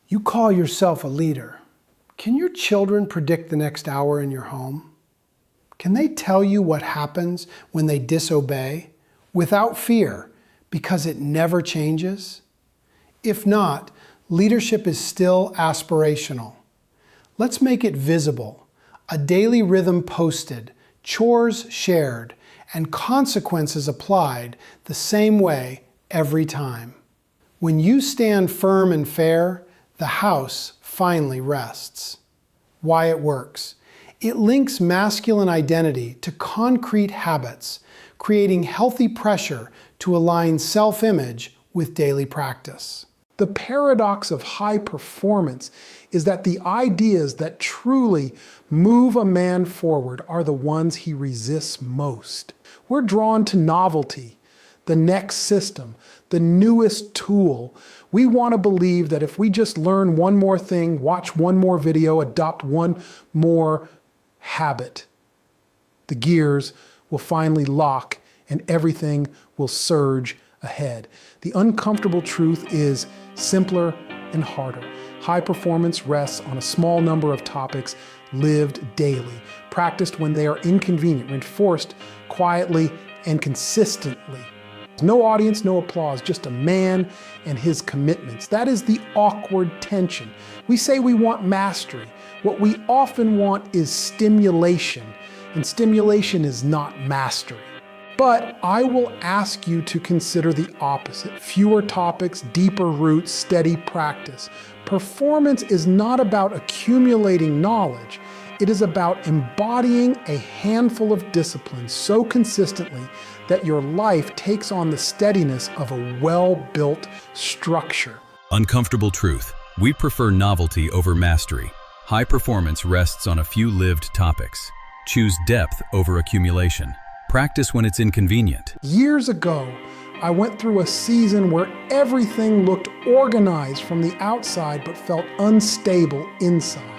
You call yourself a leader. Can your children predict the next hour in your home? Can they tell you what happens when they disobey without fear because it never changes? If not, leadership is still aspirational. Let's make it visible. A daily rhythm posted, chores shared, and consequences applied the same way every time. When you stand firm and fair, the house finally rests. Why it works. It links masculine identity to concrete habits, creating healthy pressure to align self-image with daily practice. The paradox of high performance is that the ideas that truly move a man forward are the ones he resists most. We're drawn to novelty, the next system, the newest tool. We want to believe that if we just learn one more thing, watch one more video, adopt one more habit, the gears will finally lock and everything will surge ahead. The uncomfortable truth is simpler and harder. High performance rests on a small number of topics lived daily, practiced when they are inconvenient, reinforced quietly and consistently. No audience, no applause, just a man and his commitments. That is the awkward tension. We say we want mastery. What we often want is stimulation, and stimulation is not mastery. But I will ask you to consider the opposite. Fewer topics, deeper roots, steady practice. Performance is not about accumulating knowledge. It is about embodying a handful of disciplines so consistently that your life takes on the steadiness of a well-built structure. Uncomfortable truth. We prefer novelty over mastery. High performance rests on a few lived topics. Choose depth over accumulation. Practice when it's inconvenient. Years ago, I went through a season where everything looked organized from the outside but felt unstable inside.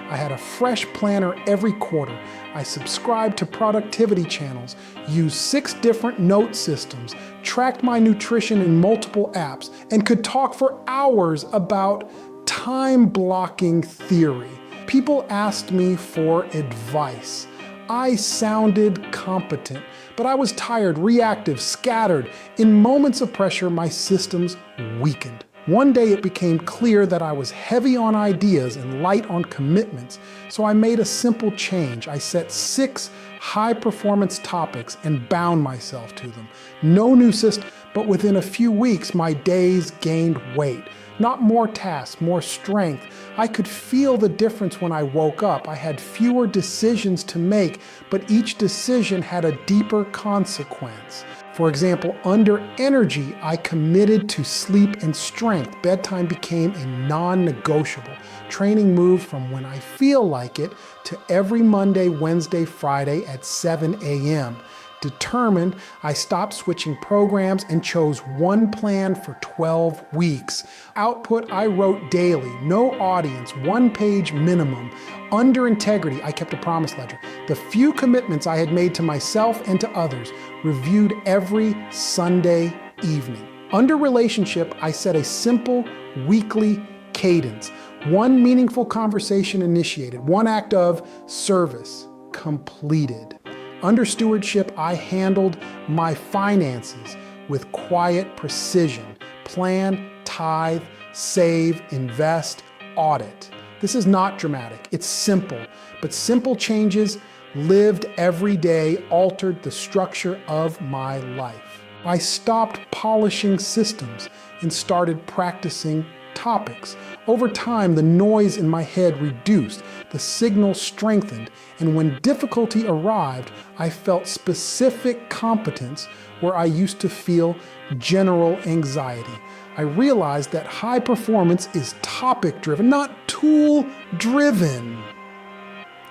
I had a fresh planner every quarter. I subscribed to productivity channels, used 6 different note systems, tracked my nutrition in multiple apps, and could talk for hours about time blocking theory. People asked me for advice. I sounded competent, but I was tired, reactive, scattered. In moments of pressure, my systems weakened. One day it became clear that I was heavy on ideas and light on commitments, so I made a simple change. I set 6 high-performance topics and bound myself to them. No new system, but within a few weeks, my days gained weight. Not more tasks, more strength. I could feel the difference when I woke up. I had fewer decisions to make, but each decision had a deeper consequence. For example, under energy, I committed to sleep and strength. Bedtime became a non-negotiable. Training moved from when I feel like it to every Monday, Wednesday, Friday at 7 a.m. Determined, I stopped switching programs and chose one plan for 12 weeks. Output, I wrote daily, no audience, 1-page minimum. Under integrity, I kept a promise ledger. The few commitments I had made to myself and to others, reviewed every Sunday evening. Under relationship, I set a simple weekly cadence. 1 meaningful conversation initiated, 1 act of service completed. Under stewardship, I handled my finances with quiet precision. Plan, tithe, save, invest, audit. This is not dramatic, it's simple, but simple changes lived every day altered the structure of my life. I stopped polishing systems and started practicing topics. Over time, the noise in my head reduced, the signal strengthened, and when difficulty arrived, I felt specific competence where I used to feel general anxiety. I realized that high performance is topic-driven, not tool-driven.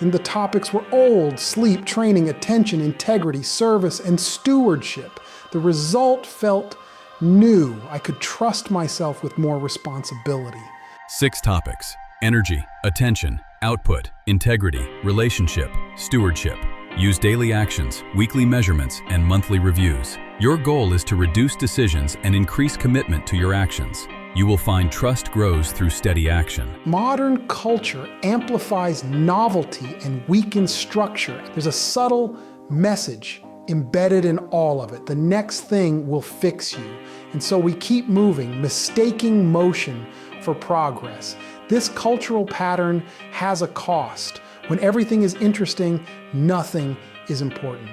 And the topics were old: sleep, training, attention, integrity, service, and stewardship. The result felt new. I could trust myself with more responsibility. 6 topics: energy, attention, output, integrity, relationship, stewardship. Use daily actions, weekly measurements, and monthly reviews. Your goal is to reduce decisions and increase commitment to your actions. You will find trust grows through steady action. Modern culture amplifies novelty and weakens structure. There's a subtle message embedded in all of it. The next thing will fix you. And so we keep moving, mistaking motion for progress. This cultural pattern has a cost. When everything is interesting, nothing is important.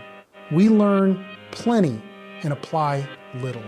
We learn plenty and apply little.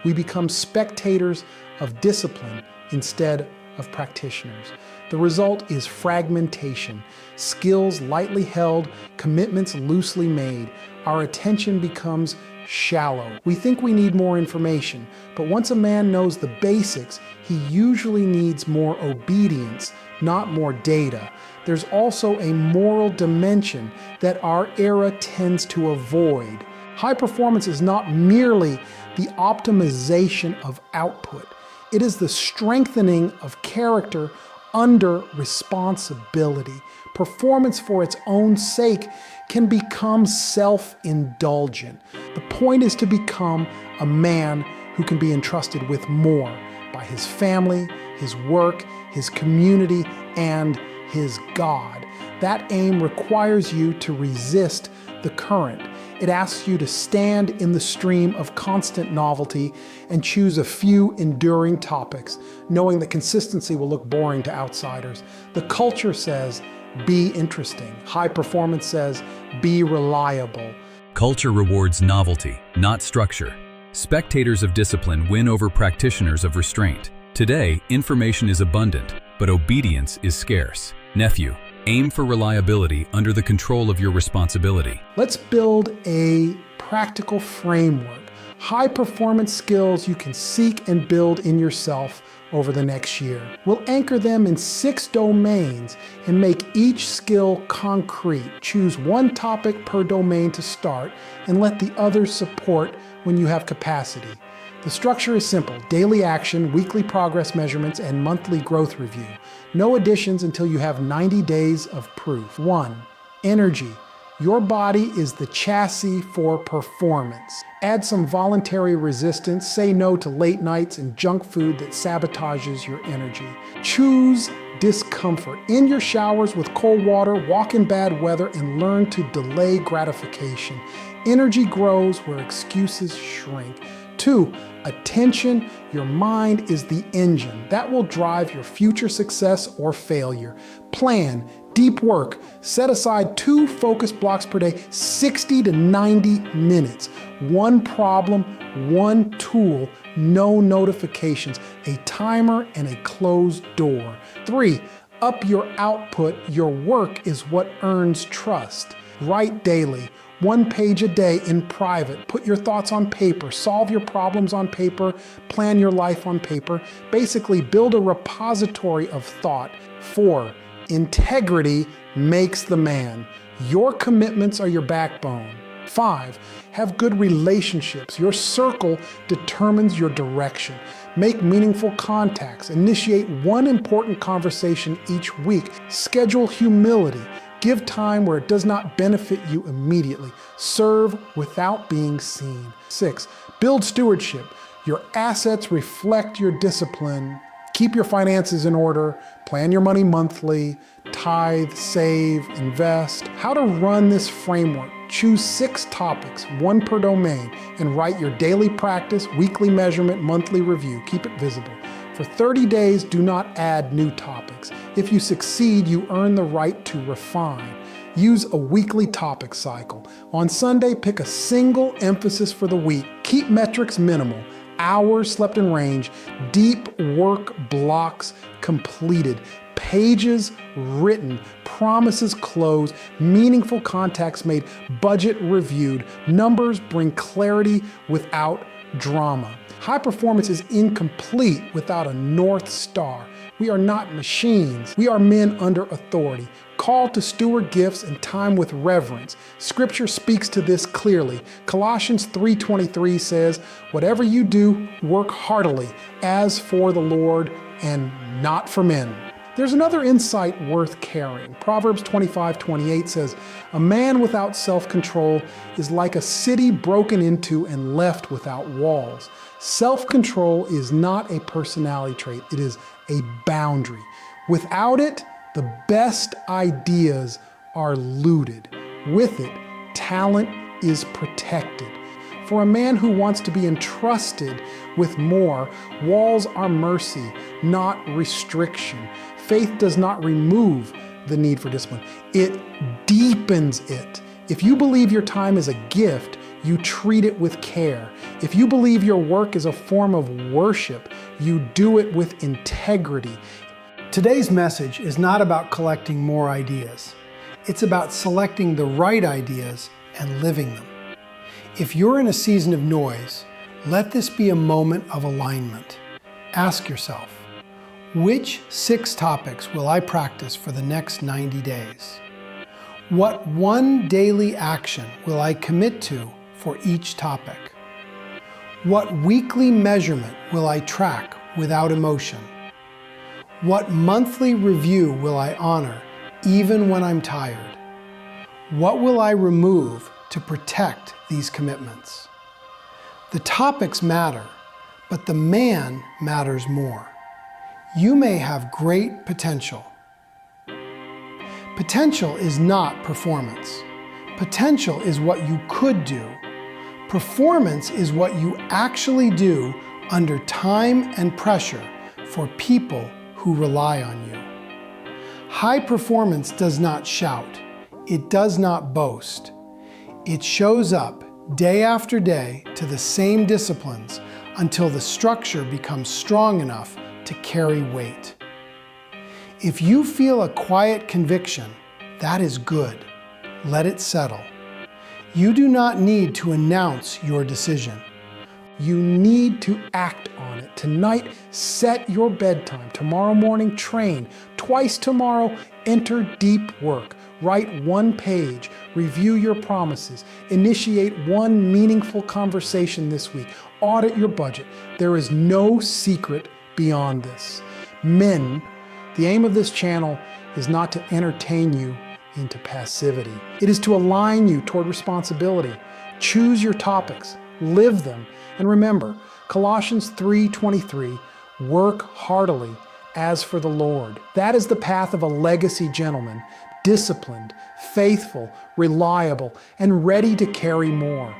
We become spectators of discipline instead of practitioners. The result is fragmentation, skills lightly held, commitments loosely made. Our attention becomes shallow. We think we need more information, but once a man knows the basics, he usually needs more obedience, not more data. There's also a moral dimension that our era tends to avoid. High performance is not merely the optimization of output. It is the strengthening of character under responsibility. Performance for its own sake can become self-indulgent. The point is to become a man who can be entrusted with more by his family, his work, his community, and his God. That aim requires you to resist the current. It asks you to stand in the stream of constant novelty and choose a few enduring topics, knowing that consistency will look boring to outsiders. The culture says, be interesting. High performance says, be reliable. Culture rewards novelty, not structure. Spectators of discipline win over practitioners of restraint. Today, information is abundant, but obedience is scarce. Nephew, aim for reliability under the control of your responsibility. Let's build a practical framework. High performance skills you can seek and build in yourself over the next year. We'll anchor them in 6 domains and make each skill concrete. Choose one topic per domain to start and let the others support when you have capacity. The structure is simple: daily action, weekly progress measurements, and monthly growth review. No additions until you have 90 days of proof. 1. Energy. Your body is the chassis for performance. Add some voluntary resistance. Say no to late nights and junk food that sabotages your energy. Choose discomfort. End your showers with cold water, walk in bad weather, and learn to delay gratification. Energy grows where excuses shrink. 2. Attention. Your mind is the engine that will drive your future success or failure. Plan. Deep work. Set aside 2 focus blocks per day, 60 to 90 minutes. 1 problem, 1 tool, no notifications, a timer, and a closed door. 3. Up your output. Your work is what earns trust. Write daily. 1 page a day in private. Put your thoughts on paper. Solve your problems on paper. Plan your life on paper. Basically, build a repository of thought. 4. Integrity makes the man. Your commitments are your backbone. 5. Have good relationships. Your circle determines your direction. Make meaningful contacts. Initiate 1 important conversation each week. Schedule humility. Give time where it does not benefit you immediately. Serve without being seen. 6. Build stewardship. Your assets reflect your discipline. Keep your finances in order. Plan your money monthly. Tithe, save, invest. How to run this framework. Choose 6 topics, 1 per domain, and write your daily practice, weekly measurement, monthly review. Keep it visible. For 30 days, do not add new topics. If you succeed, you earn the right to refine. Use a weekly topic cycle. On Sunday, pick a single emphasis for the week. Keep metrics minimal. Hours slept in range, deep work blocks completed, pages written, promises closed, meaningful contacts made, budget reviewed. Numbers bring clarity without drama. High performance is incomplete without a North Star. We are not machines. We are men under authority, called to steward gifts and time with reverence. Scripture speaks to this clearly. Colossians 3:23 says, "Whatever you do, work heartily, as for the Lord and not for men." There's another insight worth carrying. Proverbs 25:28 says, "A man without self-control is like a city broken into and left without walls." Self-control is not a personality trait, it is a boundary. Without it, the best ideas are looted. With it, talent is protected. For a man who wants to be entrusted with more, walls are mercy, not restriction. Faith does not remove the need for discipline. It deepens it. If you believe your time is a gift, you treat it with care. If you believe your work is a form of worship, you do it with integrity. Today's message is not about collecting more ideas. It's about selecting the right ideas and living them. If you're in a season of noise, let this be a moment of alignment. Ask yourself, which 6 topics will I practice for the next 90 days? What one daily action will I commit to for each topic? What weekly measurement will I track without emotion? What monthly review will I honor even when I'm tired? What will I remove to protect these commitments? The topics matter, but the man matters more. You may have great potential. Potential is not performance. Potential is what you could do. Performance is what you actually do under time and pressure for people who rely on you. High performance does not shout. It does not boast. It shows up day after day to the same disciplines until the structure becomes strong enough to carry weight. If you feel a quiet conviction, that is good. Let it settle. You do not need to announce your decision. You need to act on it. Tonight, set your bedtime. Tomorrow morning, train. Twice tomorrow, enter deep work. Write 1 page. Review your promises. Initiate 1 meaningful conversation this week. Audit your budget. There is no secret beyond this. Men, the aim of this channel is not to entertain you into passivity. It is to align you toward responsibility. Choose your topics, live them, and remember, Colossians 3:23, work heartily as for the Lord. That is the path of a legacy gentleman, disciplined, faithful, reliable, and ready to carry more.